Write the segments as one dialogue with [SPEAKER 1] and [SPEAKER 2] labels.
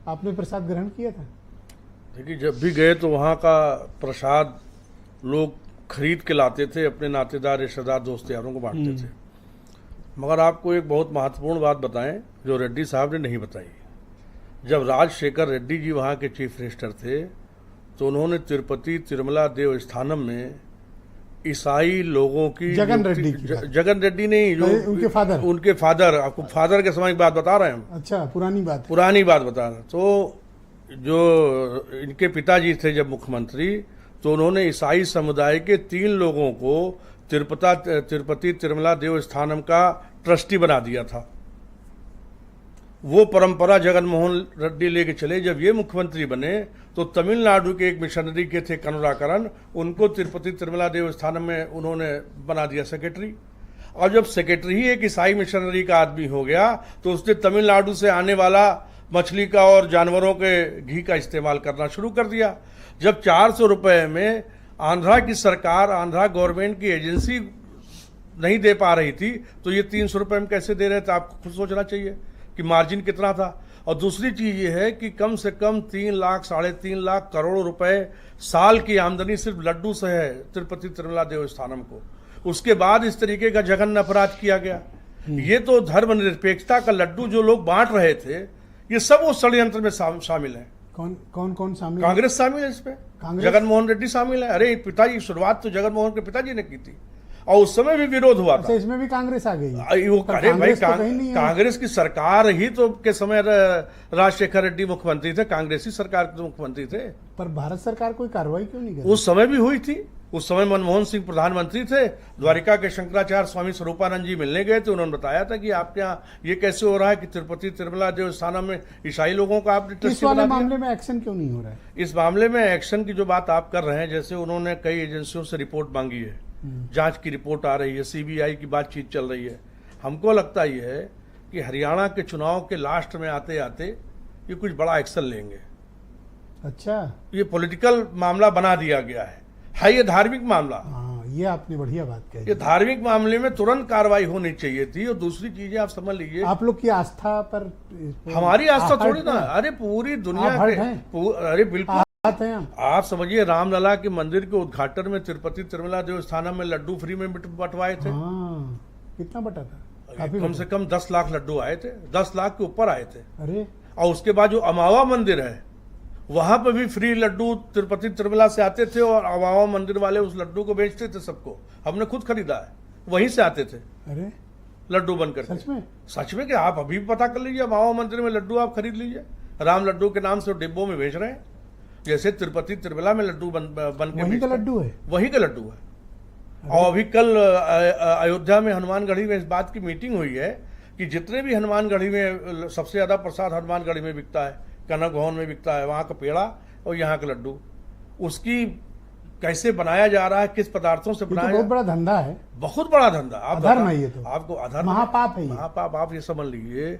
[SPEAKER 1] आपने प्रसाद ग्रहण किया था?
[SPEAKER 2] देखिए, जब भी गए तो वहाँ का प्रसाद लोग खरीद के लाते थे, अपने नातेदार, रिश्तेदार, दोस्त यारों को बांटते थे। मगर आपको एक बहुत महत्वपूर्ण बात बताएं जो रेड्डी साहब ने नहीं बताई। जब राजशेखर रेड्डी जी वहाँ के चीफ मिनिस्टर थे तो उन्होंने तिरुपति तिरुमला देवस्थानम में ईसाई लोगों की
[SPEAKER 1] जगन रेड्डी
[SPEAKER 2] जगन रेड्डी नहीं, जो उनके फादर आपको फादर के समय की बात बता रहे हैं हम।
[SPEAKER 1] अच्छा, पुरानी बात
[SPEAKER 2] बता रहे हैं। तो जो इनके पिताजी थे जब मुख्यमंत्री, तो उन्होंने ईसाई समुदाय के 3 लोगों को तिरुपति तिरुमला देवस्थानम का ट्रस्टी बना दिया था। वो परंपरा जगन मोहन रेड्डी लेके चले। जब ये मुख्यमंत्री बने तो तमिलनाडु के एक मिशनरी के थे करुणाकरन, उनको तिरुपति तिरुमला देवस्थानम में उन्होंने बना दिया सेक्रेटरी। और जब सेक्रेटरी ही एक ईसाई मिशनरी का आदमी हो गया तो उसने तमिलनाडु से आने वाला मछली का और जानवरों के घी का इस्तेमाल करना शुरू कर दिया। जब 400 रुपये में आंध्रा की सरकार, आंध्रा गवर्नमेंट की एजेंसी नहीं दे पा रही थी, तो ये 300 रुपये में कैसे दे रहे थे? आपको खुद सोचना चाहिए कि मार्जिन कितना था। और दूसरी चीज ये है कि कम से कम 3 लाख, 3.5 लाख करोड़ रुपए साल की आमदनी सिर्फ लड्डू से है तिरुपति तिरुमला देवस्थानम को। उसके बाद इस तरीके का जघन्य अपराध किया गया। ये तो धर्मनिरपेक्षता का लड्डू जो लोग बांट रहे थे, ये सब उस षड्यंत्र में शामिल है।
[SPEAKER 1] कौन शामिल?
[SPEAKER 2] कांग्रेस शामिल है इसमें, जगन मोहन रेड्डी शामिल है। अरे पिताजी, शुरुआत तो जगन मोहन के पिताजी ने की थी और उस समय भी विरोध हुआ था।
[SPEAKER 1] इसमें भी कांग्रेस आ गई?
[SPEAKER 2] अरे भाई, कांग्रेस की सरकार ही तो के समय राजशेखर रेड्डी मुख्यमंत्री थे, कांग्रेसी सरकार के मुख्यमंत्री थे।
[SPEAKER 1] पर भारत सरकार कोई कार्रवाई क्यों नहीं कर?
[SPEAKER 2] उस समय भी हुई थी। उस समय मनमोहन सिंह प्रधानमंत्री थे, द्वारिका के शंकराचार्य स्वामी स्वरूपानंद जी मिलने गए थे। उन्होंने बताया था कि आपके यहाँ ये कैसे हो रहा है कि तिरुपति तिरुमला देवस्थानम में ईसाई लोगों का आपने ट्रस्टी बना दिया।
[SPEAKER 1] इस मामले में एक्शन क्यों नहीं हो रहा है?
[SPEAKER 2] इस मामले में एक्शन की जो बात आप कर रहे हैं, जैसे उन्होंने कई एजेंसियों से रिपोर्ट मांगी है, जांच की रिपोर्ट आ रही है, सीबीआई की बातचीत चल रही है। हमको लगता ये है कि हरियाणा के चुनाव के लास्ट में आते आते ये कुछ बड़ा एक्शन लेंगे।
[SPEAKER 1] अच्छा,
[SPEAKER 2] ये पॉलिटिकल मामला बना दिया गया है ये धार्मिक मामला।
[SPEAKER 1] हाँ, ये आपने बढ़िया बात कही।
[SPEAKER 2] ये धार्मिक मामले में तुरंत कार्रवाई होनी चाहिए थी। और दूसरी चीजें आप समझ लीजिए,
[SPEAKER 1] आप लोग की आस्था पर,
[SPEAKER 2] हमारी आस्था थोड़ी ना, अरे पूरी दुनिया के, अरे बिल्कुल आप समझिए, रामलला के मंदिर के उद्घाटन में तिरुपति तिरुमला देवस्थानम में लड्डू फ्री में बंटवाए थे।
[SPEAKER 1] कितना बटा था?
[SPEAKER 2] कम से कम 10 लाख लड्डू आए थे, 10 लाख के ऊपर आए थे।
[SPEAKER 1] अरे,
[SPEAKER 2] और उसके बाद जो अमावा मंदिर है वहां पर भी फ्री लड्डू तिरुपति तिरुमला से आते थे और अमावा मंदिर वाले उस लड्डू को बेचते थे सबको। हमने खुद खरीदा है, वहीं से आते थे।
[SPEAKER 1] अरे,
[SPEAKER 2] लड्डू बनकर। सच में कि आप अभी भी पता कर लीजिए, अमावा मंदिर में लड्डू आप खरीद लीजिए, राम लड्डू के नाम से डिब्बों में बेच रहे हैं। जैसे तिरुपति तिरुमला में लड्डू बन के
[SPEAKER 1] वहीं का लड्डू है,
[SPEAKER 2] वहीं का लड्डू है। और अभी कल अयोध्या में हनुमानगढ़ी में इस बात की मीटिंग हुई है कि जितने भी हनुमानगढ़ी में सबसे ज्यादा प्रसाद हनुमानगढ़ी में बिकता है, कनक भवन में बिकता है, वहां का पेड़ा और यहाँ का लड्डू, उसकी कैसे बनाया जा रहा है, किस पदार्थों से बनाया,
[SPEAKER 1] बहुत बड़ा धंधा है,
[SPEAKER 2] बहुत बड़ा धंधा।
[SPEAKER 1] अधर्म है ये तो,
[SPEAKER 2] आपको अधर्म,
[SPEAKER 1] महापाप है,
[SPEAKER 2] महापाप। आप ये समझ लीजिए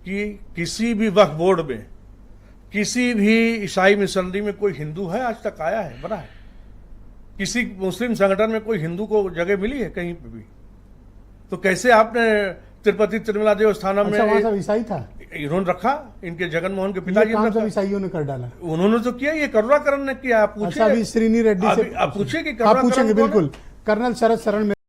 [SPEAKER 2] कि किसी भी वक्फ बोर्ड में, किसी भी ईसाई मिशनरी में कोई हिंदू है आज तक आया है, बना है? किसी मुस्लिम संगठन में कोई हिंदू को जगह मिली है कहीं पे भी? तो कैसे आपने तिरुपति तिरुमला देवस्थानम में
[SPEAKER 1] सब ईसाई था,
[SPEAKER 2] इन्होंने रखा, इनके जगन मोहन के पिताजी ने
[SPEAKER 1] सब ईसाइयों ने कर डाला।
[SPEAKER 2] उन्होंने तो किया, ये करुणाकरण ने किया। आप पूछिए,
[SPEAKER 1] श्रीनी रेड्डी से
[SPEAKER 2] आप पूछिए कि
[SPEAKER 1] आप पूछेंगे, बिल्कुल। कर्नल शरद शरण